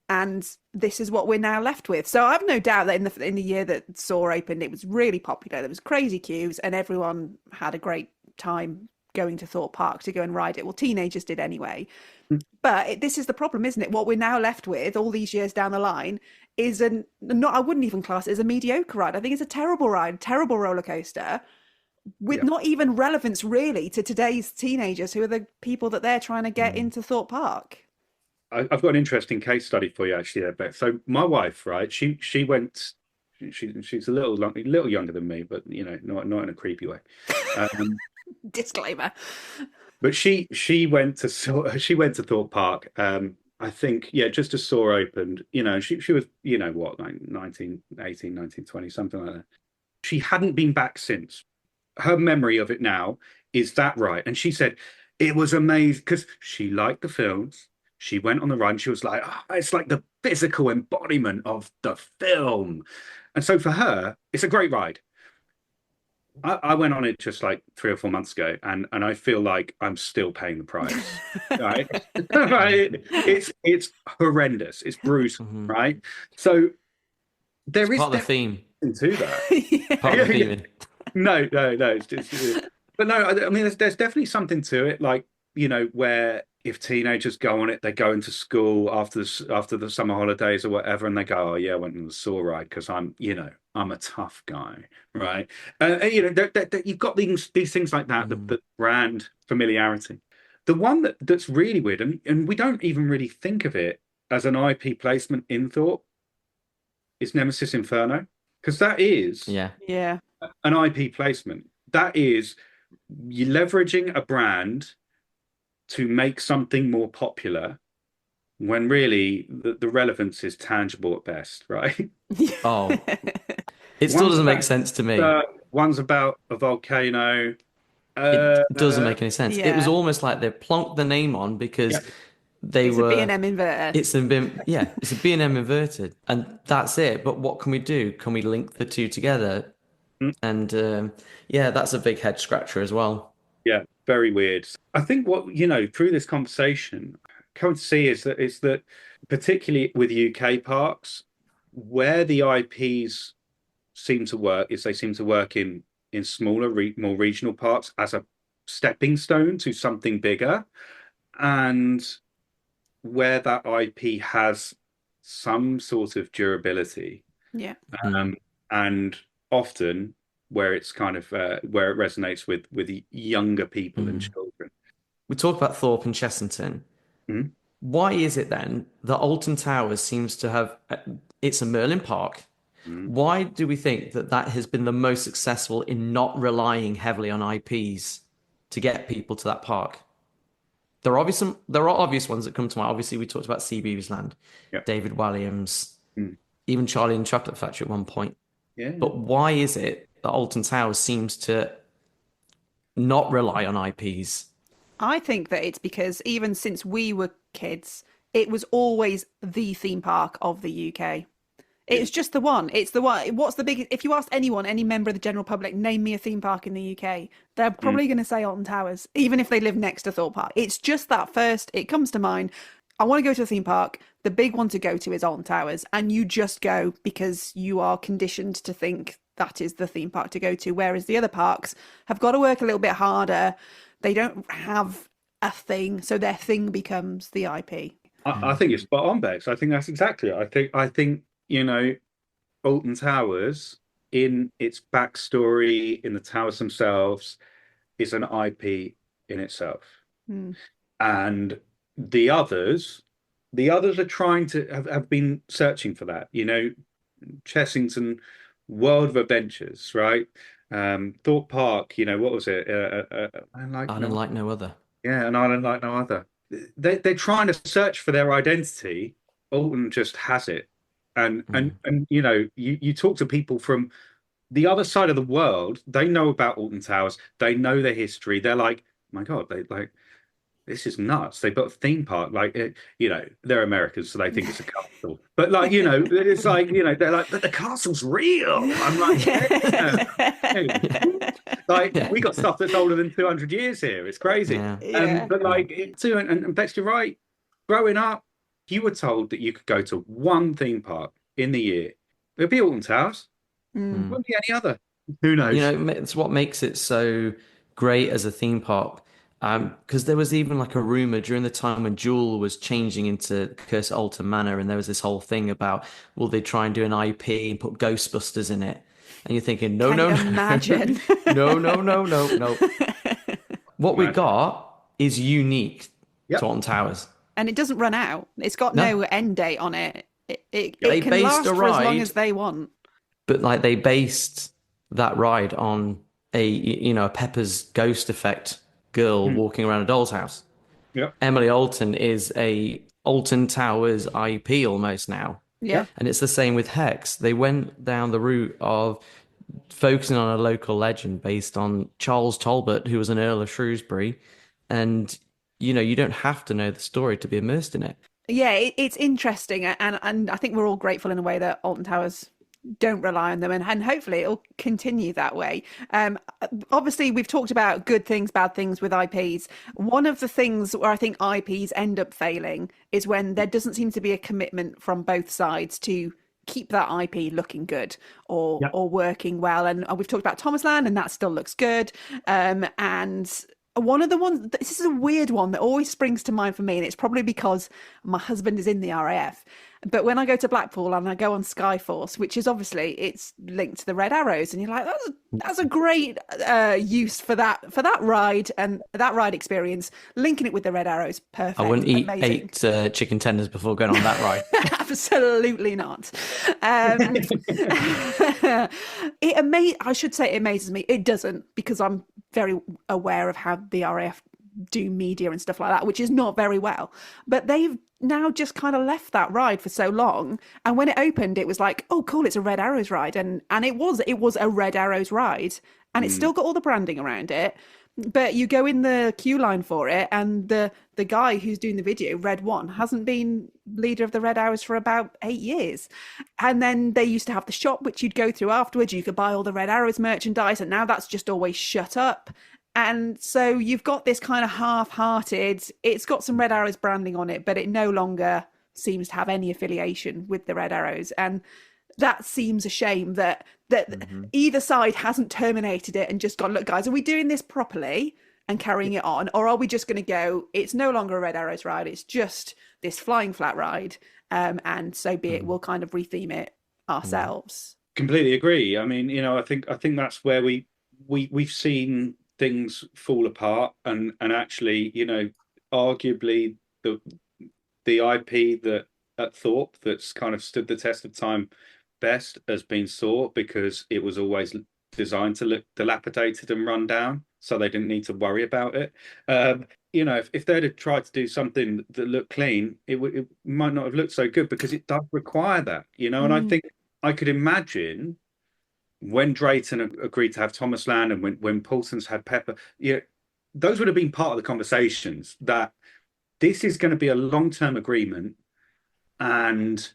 And this is what we're now left with. So I've no doubt that in the year that Saw opened, it was really popular. There was crazy queues, and everyone had a great time going to Thorpe Park to go and ride it. Well, teenagers did anyway. But this is the problem, isn't it? What we're now left with, all these years down the line, is I wouldn't even class it as a mediocre ride. I think it's a terrible ride, terrible roller coaster, with not even relevance really to today's teenagers, who are the people that they're trying to get into Thorpe Park. I've got an interesting case study for you actually there, Beth. So my wife, right? She's a little younger than me, but not in a creepy way. Disclaimer. But she went to Thorpe Park. I think just as Saw opened. She was like 19, 18, 19, 20, something like that. She hadn't been back since. Her memory of it now is that right, and she said it was amazing because she liked the films. She went on the run. She was like, it's like the physical embodiment of the film. And so for her, it's a great ride. I went on it just like 3 or 4 months ago, and I feel like I'm still paying the price. Right? It's horrendous. It's brutal, right? So there is part of the theme to that. Part of the theme. No. But no, I mean, there's definitely something to it. Like, where if teenagers go on it, they go into school after the summer holidays or whatever, and they go, oh yeah, I went on the Saw ride because I'm a tough guy, right? You've got these things like that, the brand familiarity. The one that's really weird, and we don't even really think of it as an IP placement in Thorpe, is Nemesis Inferno, because that is an IP placement. That is you leveraging a brand to make something more popular, when really the relevance is tangible at best, right? Oh, it still doesn't make sense to me. One's about a volcano. It doesn't make any sense. Yeah. It was almost like they plonked the name on because it's a B&M inverted. It's a B&M inverted, and that's it. But what can we do? Can we link the two together? And that's a big head scratcher as well. Yeah, very weird. I think what through this conversation, come to see is that particularly with UK parks, where the IPs seem to work is they seem to work in smaller, more regional parks as a stepping stone to something bigger, and where that IP has some sort of durability. Yeah. And often where it's kind of where it resonates with younger people and children. We talk about Thorpe and Chessington. Why is it then that Alton Towers seems to have? It's a Merlin Park. Why do we think that has been the most successful in not relying heavily on IPs to get people to that park? There are obvious ones that come to mind. Obviously, we talked about Sea Beaver's Land, David Walliams, even Charlie and the Chocolate Factory at one point. Yeah. But why is it that Alton Towers seems to not rely on IPs? I think that it's because even since we were kids, it was always the theme park of the UK. It's just the one. It's the one. What's the biggest? If you ask anyone, any member of the general public, name me a theme park in the UK, they're probably going to say Alton Towers, even if they live next to Thorpe Park. It's just that first. It comes to mind. I want to go to a theme park. The big one to go to is Alton Towers, and you just go because you are conditioned to think that is the theme park to go to. Whereas the other parks have got to work a little bit harder. They don't have a thing, so their thing becomes the IP. I think it's spot on, Bex. I think that's exactly it. I think Alton Towers, in its backstory, in the towers themselves, is an IP in itself. And the others The others are trying to have been searching for that. Chessington, World of Adventures, right? Thorpe Park, what was it? Island like no other. Yeah, an island like no other. They're trying to search for their identity. Alton just has it, and you talk to people from the other side of the world. They know about Alton Towers. They know their history. They're like, my God, they like this is nuts. They built a theme park. They're Americans, so they think it's a castle. But it's like, they're like, but the castle's real. I'm like, yeah. Like, we got stuff that's older than 200 years here. It's crazy. Yeah. But too, and Bex, you're right. Growing up, you were told that you could go to one theme park in the year. It'd be Alton Towers. It wouldn't be any other. Who knows? It's what makes it so great as a theme park. Because there was even like a rumor during the time when Jewel was changing into Curse of Alton Manor, and there was this whole thing about, will they try and do an IP and put Ghostbusters in it? And you're thinking, no, imagine? No. What we got is unique to Alton Towers. And it doesn't run out. It's got no end date on it. It They can based last a for as long ride, as they want. But like they based that ride on a Pepper's ghost effect girl walking around a doll's house. Yeah. Emily Alton is a Alton Towers IP almost now. Yeah. And it's the same with Hex. They went down the route of focusing on a local legend based on Charles Talbot, who was an Earl of Shrewsbury. And, you don't have to know the story to be immersed in it. Yeah, it's interesting. And I think we're all grateful in a way that Alton Towers don't rely on them, and hopefully it'll continue that way. Obviously, we've talked about good things, bad things with IPs. One of the things where I think IPs end up failing is when there doesn't seem to be a commitment from both sides to keep that IP looking good or working well. And we've talked about Thomas Land, and that still looks good. And one of the ones, this is a weird one that always springs to mind for me, and it's probably because my husband is in the RAF. But when I go to Blackpool and I go on Skyforce, which is obviously it's linked to the Red Arrows, and you're like, that's a great use for that ride and that ride experience. Linking it with the Red Arrows, perfect. I wouldn't eat amazing. 8 chicken tenders before going on that ride. Absolutely not. I should say it amazes me. It doesn't, because I'm very aware of how the RAF do media and stuff like that, which is not very well. But they've now just kind of left that ride for so long, and when it opened, it was like, oh cool, it's a Red Arrows ride, and it was a Red Arrows ride, and it's still got all the branding around it. But you go in the queue line for it, and the guy who's doing the video, Red One, hasn't been leader of the Red Arrows for about 8 years. And then they used to have the shop, which you'd go through afterwards. You could buy all the Red Arrows merchandise, and now that's just always shut up. And so you've got this kind of half-hearted, it's got some Red Arrows branding on it, but it no longer seems to have any affiliation with the Red Arrows. And that seems a shame that either side hasn't terminated it and just gone, look, guys, are we doing this properly and carrying it on? Or are we just going to go, it's no longer a Red Arrows ride, it's just this flying flat ride, and so be it, we'll kind of retheme it ourselves. Completely agree. I mean, I think that's where we've seen things fall apart, and actually, arguably the IP that at Thorpe that's kind of stood the test of time best has been Thorpe, because it was always designed to look dilapidated and run down, so they didn't need to worry about it. If they'd have tried to do something that looked clean, it might not have looked so good, because it does require that, and I think I could imagine when Drayton agreed to have Thomas Land, and when Paulson's had Pepper, those would have been part of the conversations, that this is going to be a long-term agreement, and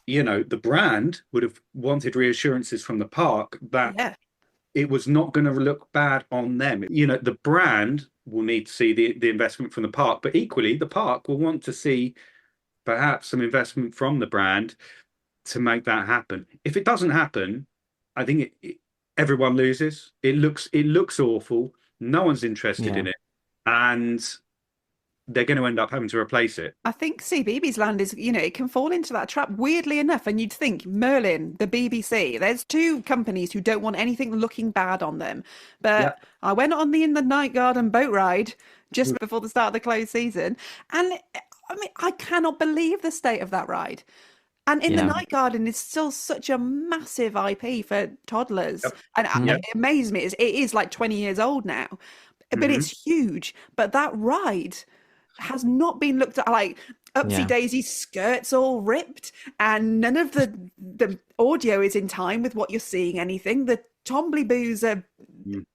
the brand would have wanted reassurances from the park that it was not going to look bad on them. The brand will need to see the investment from the park, but equally the park will want to see perhaps some investment from the brand to make that happen. If it doesn't happen, I think everyone loses. It looks awful. No one's interested in it, and they're going to end up having to replace it. I think CBeebies Land is, it can fall into that trap, weirdly enough. And you'd think Merlin, the BBC, there's two companies who don't want anything looking bad on them. But I went on the In the Night Garden boat ride just before the start of the closed season, and I mean, I cannot believe the state of that ride. And In the Yeah. Night Garden is still such a massive IP for toddlers. Yep. And Mm. it amazes me. It is like 20 years old now, but Mhm. it's huge. But that ride has not been looked at. Like Upsy Yeah. Daisy's skirts all ripped, and none of the audio is in time with what you're seeing. Anything. The Tombly Boos are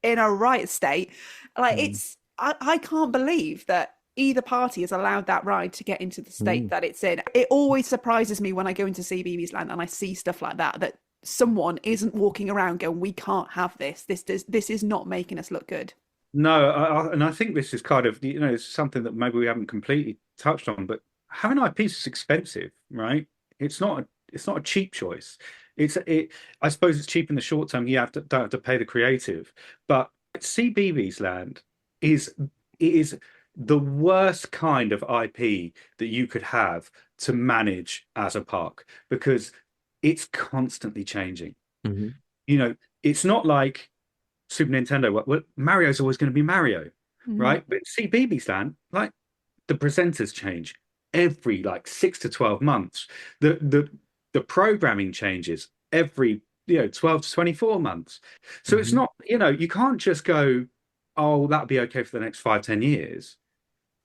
in a right state. Like I can't believe that either party has allowed that ride to get into the state that it's in. It always surprises me when I go into CBeebies Land and I see stuff like that someone isn't walking around going, we can't have this. This is not making us look good. No, and I think this is kind of, it's something that maybe we haven't completely touched on, but having IPs is expensive, right? It's not a cheap choice. I suppose it's cheap in the short term. You don't have to pay the creative, but CBeebies Land is the worst kind of IP that you could have to manage as a park because it's constantly changing. Mhm. It's not like Super Nintendo. Well, Mario's always going to be Mario, right? But CBeebies Land, like the presenters change every like 6 to 12 months. The programming changes every 12 to 24 months. So it's not, you can't just go, oh, that'll be okay for the next 5, 10 years,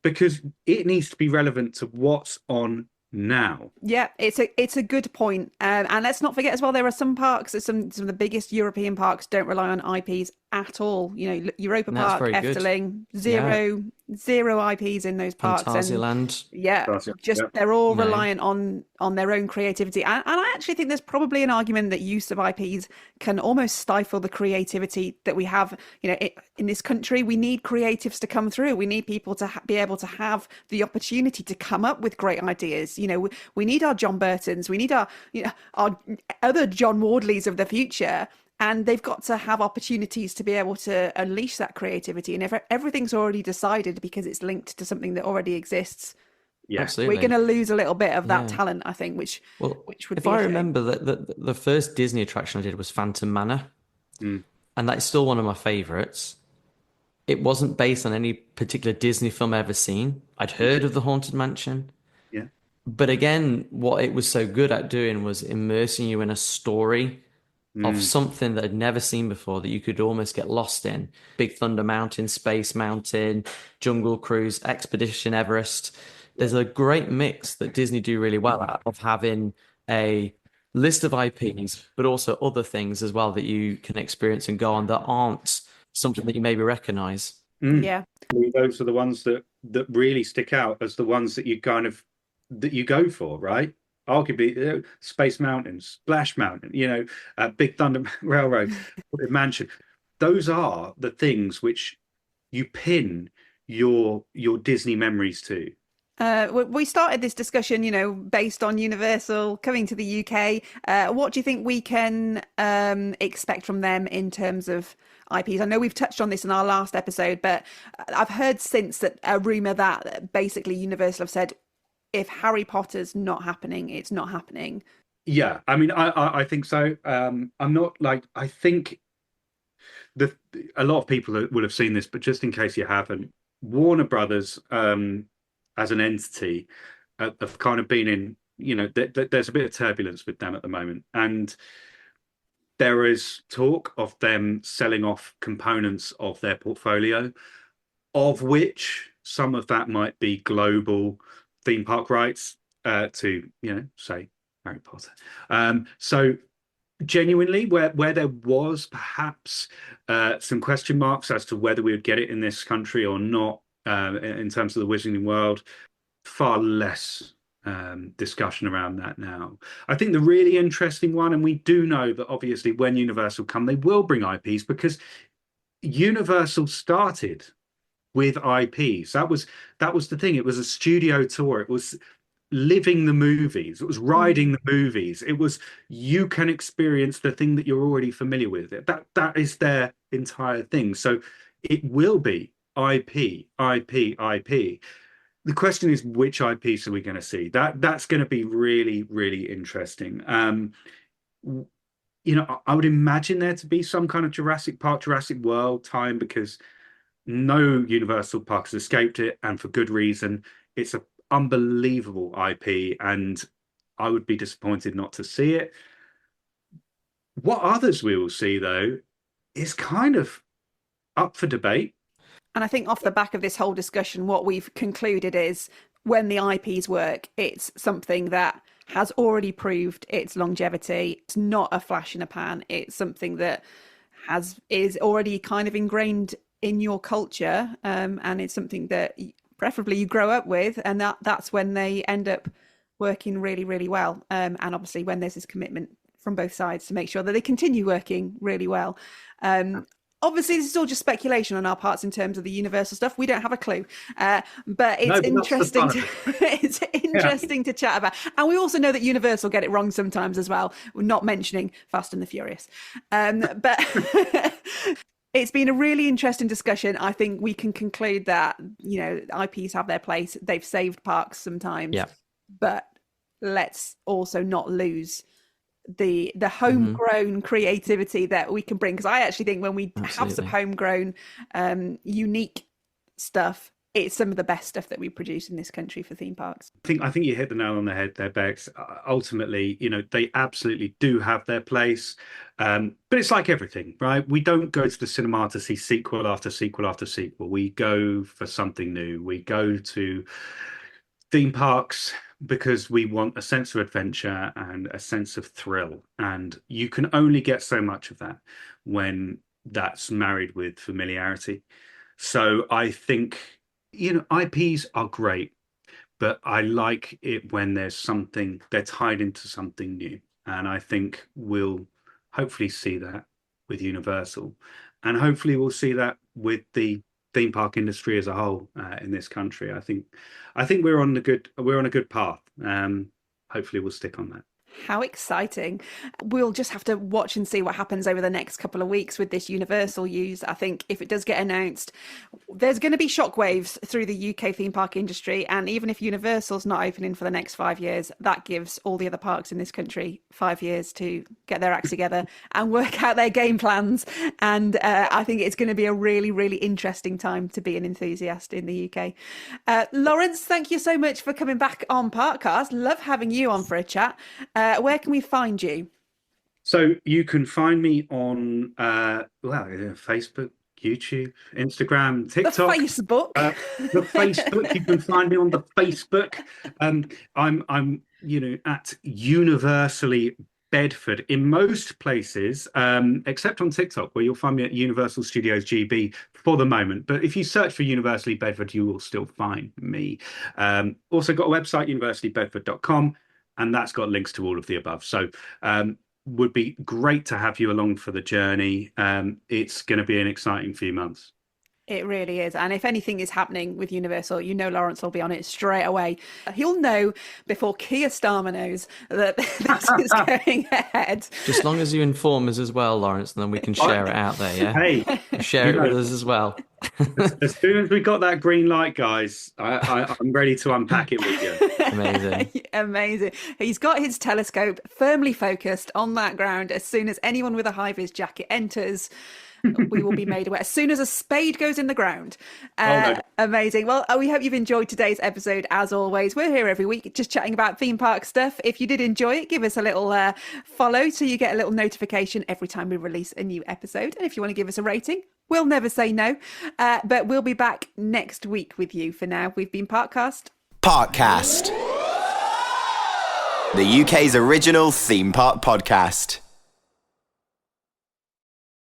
because it needs to be relevant to what's on now. Yeah, it's a good point. And let's not forget as well, there are some parks, some of the biggest European parks don't rely on IPs at all. Europa And that's Park, very good. Efteling, Yeah. zero IPs in those parks. And Phantasialand. yeah, Fantasia, just yeah. they're all No. reliant on their own creativity. And I actually think there's probably an argument that use of IPs can almost stifle the creativity that we have. In this country, we need creatives to come through. We need people to be able to have the opportunity to come up with great ideas. We need our John Burtons, we need our other John Wardleys of the future. And they've got to have opportunities to be able to unleash that creativity. And if everything's already decided because it's linked to something that already exists, Yeah, Absolutely. we're going to lose a little bit of that Yeah. talent, I think, which would If be I a shame. remember that the first Disney attraction I did was Phantom Manor, Mm. and that's still one of my favorites. It wasn't based on any particular Disney film I've ever seen. I'd heard of the Haunted Mansion, Yeah. but again, what it was so good at doing was immersing you in a story of something that I'd never seen before that you could almost get lost in. Big Thunder Mountain, Space Mountain, Jungle Cruise, Expedition Everest. There's a great mix that Disney do really well at of having a list of IPs, but also other things as well that you can experience and go on that aren't something that you maybe recognize. Yeah. Those are the ones that really stick out as the ones that you go for, right? Arguably, Space Mountain, Splash Mountain, Big Thunder Railroad, Mansion. Those are the things which you pin your Disney memories to. We started this discussion, based on Universal coming to the UK. What do you think we can expect from them in terms of IPs? I know we've touched on this in our last episode, but I've heard since that a rumor that basically Universal have said, if Harry Potter's not happening, it's not happening. Yeah, I mean, I think so. I'm not like, I think a lot of people will have seen this, but just in case you haven't, Warner Brothers, as an entity, have kind of been in, there's a bit of turbulence with them at the moment. And there is talk of them selling off components of their portfolio, of which some of that might be global theme park rights to, say, Harry Potter. So genuinely, where there was perhaps some question marks as to whether we would get it in this country or not, in terms of the Wizarding World, far less discussion around that now. I think the really interesting one, and we do know that obviously when Universal come, they will bring IPs, because Universal started with IPs. That was the thing. It was a studio tour. It was living the movies. It was riding the movies. It was, you can experience the thing that you're already familiar with. That is their entire thing. So it will be IP, IP, IP. The question is, which IPs are we going to see? That's going to be really, really interesting. I would imagine there to be some kind of Jurassic Park, Jurassic World time, because no Universal park has escaped it, and for good reason. It's unbelievable IP, and I would be disappointed not to see it. What others we will see, though, is kind of up for debate. And I think off the back of this whole discussion, what we've concluded is when the IPs work, it's something that has already proved its longevity. It's not a flash in a pan. It's something that is already kind of ingrained in your culture, and it's something that preferably you grow up with, and that's when they end up working really, really well. And obviously when there's this commitment from both sides to make sure that they continue working really well. Obviously, this is all just speculation on our parts in terms of the Universal stuff. We don't have a clue, but it's interesting. It's interesting to chat about, and we also know that Universal get it wrong sometimes as well. We're not mentioning Fast and the Furious, but it's been a really interesting discussion. I think we can conclude that IPs have their place. They've saved parks sometimes, but let's also not lose the homegrown creativity that we can bring, because I actually think when we have some homegrown unique stuff, it's some of the best stuff that we produce in this country for theme parks. I think you hit the nail on the head there, Bex. Ultimately, they absolutely do have their place, but it's like everything, right? We don't go to the cinema to see sequel after sequel after sequel. We go for something new. We go to theme parks because we want a sense of adventure and a sense of thrill, and you can only get so much of that when that's married with familiarity. So I think IPs are great, but I like it when they're tied into something new, and I think we'll hopefully see that with Universal, and hopefully we'll see that with the theme park industry as a whole in this country. I think we're on a good path. Hopefully we'll stick on that. How exciting. We'll just have to watch and see what happens over the next couple of weeks with this Universal use. I think if it does get announced, there's going to be shockwaves through the UK theme park industry. And even if Universal's not opening for the next 5 years, that gives all the other parks in this country 5 years to get their acts together and work out their game plans. And I think it's going to be a really, really interesting time to be an enthusiast in the UK. Lawrence, thank you so much for coming back on Parkcast. Love having you on for a chat. Where can we find you? So you can find me on Facebook, YouTube, Instagram, TikTok. The Facebook. The Facebook. You can find me on the Facebook. I'm at Universally Bedford in most places, except on TikTok, where you'll find me at Universal Studios GB for the moment. But if you search for Universally Bedford, you will still find me. Also got a website, universallybedford.com. And that's got links to all of the above. So would be great to have you along for the journey. It's going to be an exciting few months. It really is. And if anything is happening with Universal, Lawrence will be on it straight away. He'll know before Keir Starmer knows that this is going ahead. Just as long as you inform us as well, Lawrence, and then we can share it out there, yeah? Hey, share it with us as well. As soon as we got that green light, guys, I'm ready to unpack it with you. Amazing. He's got his telescope firmly focused on that ground. As soon as anyone with a high-vis jacket enters, we will be made aware as soon as a spade goes in the ground. No. Amazing. Well, we hope you've enjoyed today's episode. As always, we're here every week just chatting about theme park stuff. If you did enjoy it, give us a little follow so you get a little notification every time we release a new episode. And if you want to give us a rating, we'll never say no. But we'll be back next week with you. For now, we've been Parkcast. Parkcast, the UK's original theme park podcast.